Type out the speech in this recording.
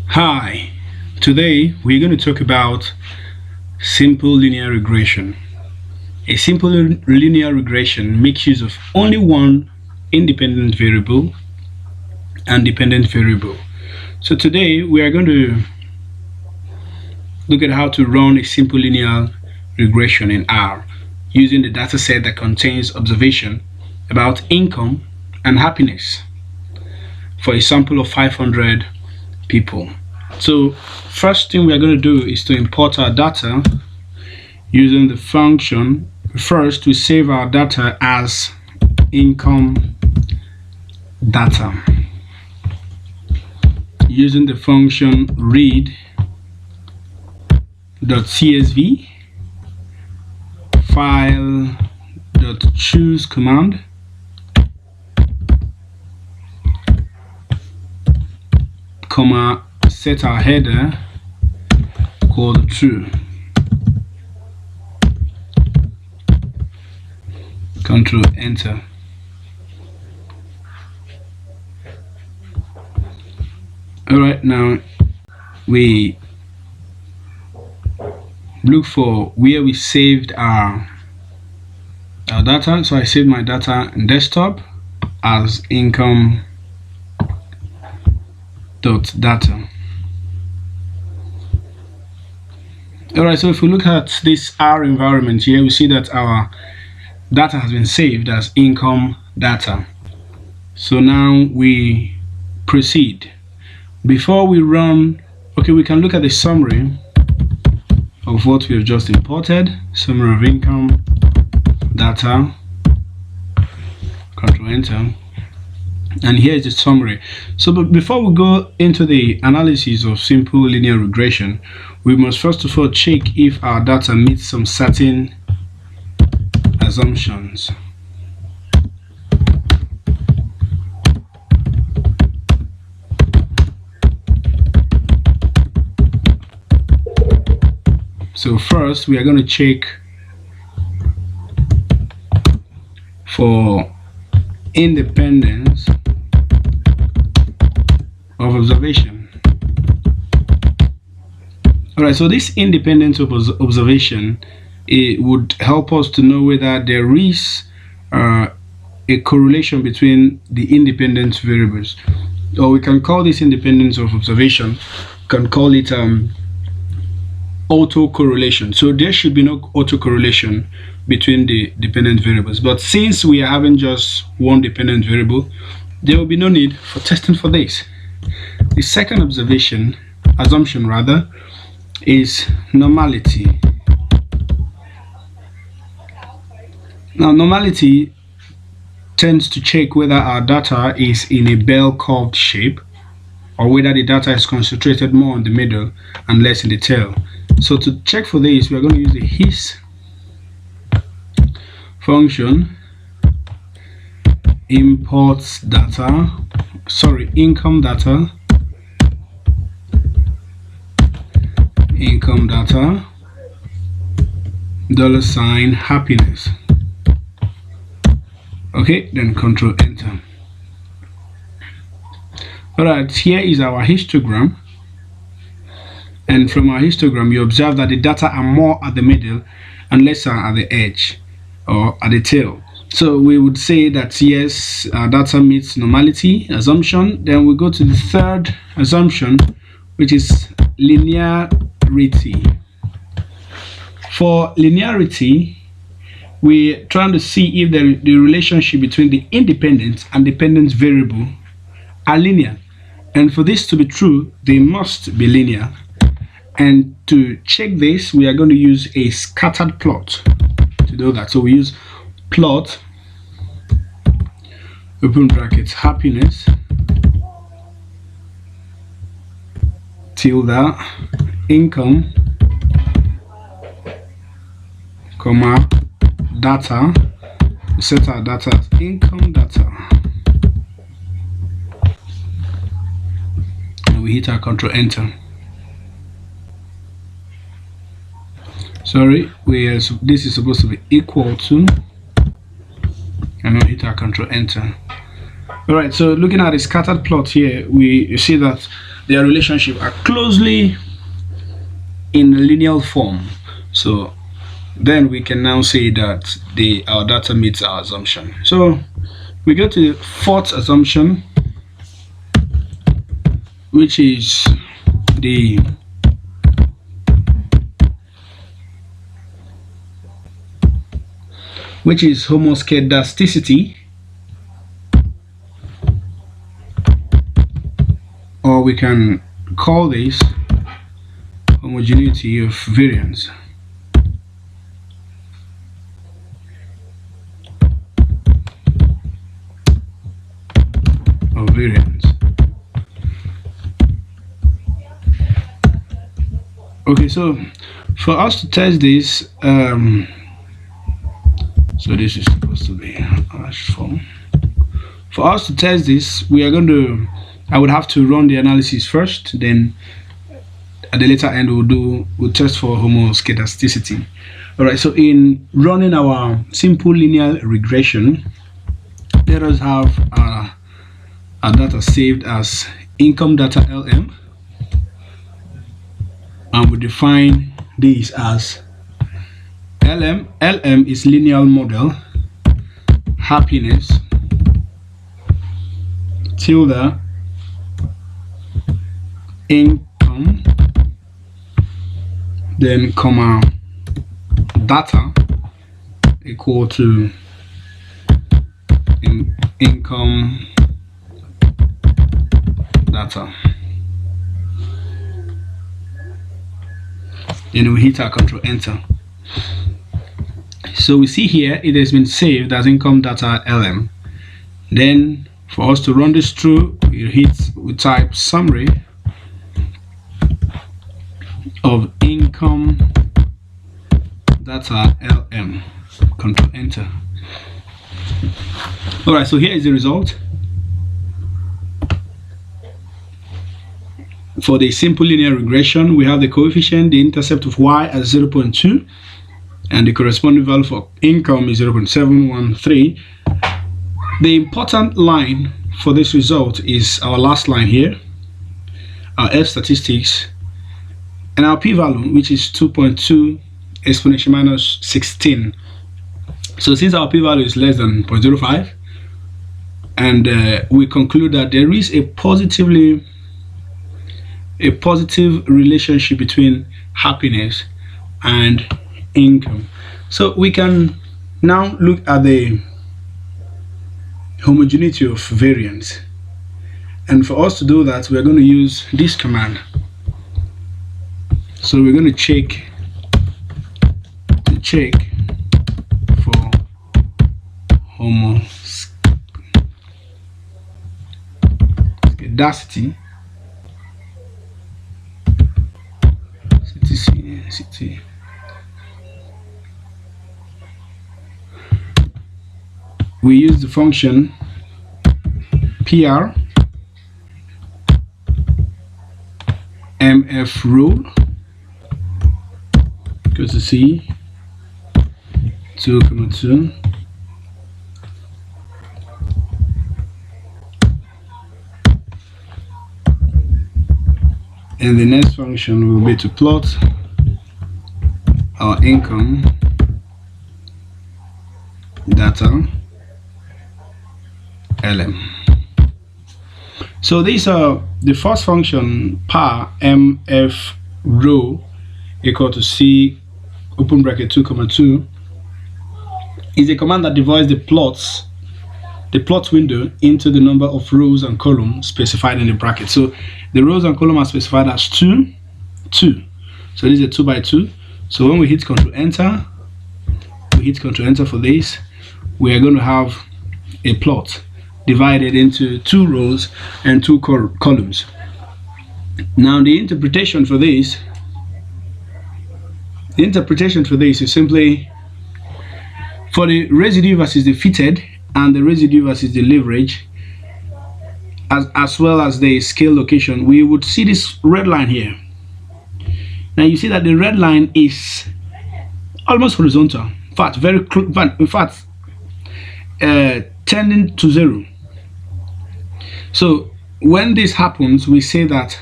Hi, today we're going to talk about simple linear regression. A simple linear regression makes use of only one independent variable and dependent variable. So today we are going to look at how to run a simple linear regression in R using the dataset that contains observation about income and happiness for a sample of 500 people. So first thing we are going to do is to import our data using the function. First, we save our data as income data using the function read.csv file.choose command comma set our header called true. Control enter. Alright, now we look for where we saved our data. So I saved my data in desktop as income.data. Alright, so if we look at this R environment here, we see that our data has been saved as income data. So now we proceed. Before we run, we can look at the summary of what we have just imported. Summary of income data. Control enter. And here is the summary. So but before we go into the analysis of simple linear regression, we must first of all check if our data meets some certain assumptions. So first we are going to check for independence of observation. Alright, so this independence of observation, it would help us to know whether there is a correlation between the independent variables, or we can call this independence of observation, can call it autocorrelation. So there should be no autocorrelation between the dependent variables, but since we are having just one dependent variable, there will be no need for testing for this. The second assumption rather, is normality. Now normality tends to check whether our data is in a bell-curved shape or whether the data is concentrated more in the middle and less in the tail. So to check for this, we are going to use the his function, imports data, income data, $ happiness. Okay, then control enter. Alright, here is our histogram, and from our histogram you observe that the data are more at the middle and lesser at the edge or at the tail. So we would say that yes, our data meets normality assumption. Then we go to the third assumption, which is linearity. For linearity, we're trying to see if the relationship between the independent and dependent variable are linear, and for this to be true, they must be linear. And to check this, we are going to use a scattered plot to do that. So we use plot, open brackets, happiness, tilde, income, comma, data. We set our data as income data, and we hit our control enter. Sorry, this is supposed to be equal to, and now hit our control enter. Alright, so looking at the scattered plot here, you see that their relationship are closely in linear form. So then we can now say that our data meets our assumption. So we go to the fourth assumption, which is the homoscedasticity, or we can call this homogeneity of variance. Okay, so for us to test this, so this is supposed to be hash form. For us to test this, I would have to run the analysis first, then at the later end we'll test for homoscedasticity. All right, so in running our simple linear regression, let us have our data saved as income data LM, and we define this as LM is linear model, happiness tilde income, then comma data equal to income data. Then we hit our control enter. So we see here it has been saved as income data LM. Then for us to run this through, we type summary of income data LM, control enter. All right, so here is the result for the simple linear regression. We have the coefficient, the intercept of y as 0.2, and the corresponding value for income is 0.713. The important line for this result is our last line here, our F statistics, and our p-value, which is 2.2 exponential minus 16. So since our p-value is less than 0.05, and we conclude that there is a positive relationship between happiness and income. So we can now look at the homogeneity of variance, and for us to do that, we're going to use this command. So we're going to check for homoscedasticity. We use the function PR MF rule equals to C 2,2 and the next function will be to plot our income data LM. So these are the first function, par mf row equal to C open bracket 2,2 is a command that divides the plot window into the number of rows and columns specified in the bracket. So the rows and columns are specified as 2. So this is a 2 by 2. So when we hit Control Enter, for this, we are going to have a plot divided into 2 rows and 2 columns. Now the interpretation for this is simply for the residue versus the fitted and the residue versus the leverage, as well as the scale location. We would see this red line here. Now you see that the red line is almost horizontal, in fact tending to 0. So when this happens, we say that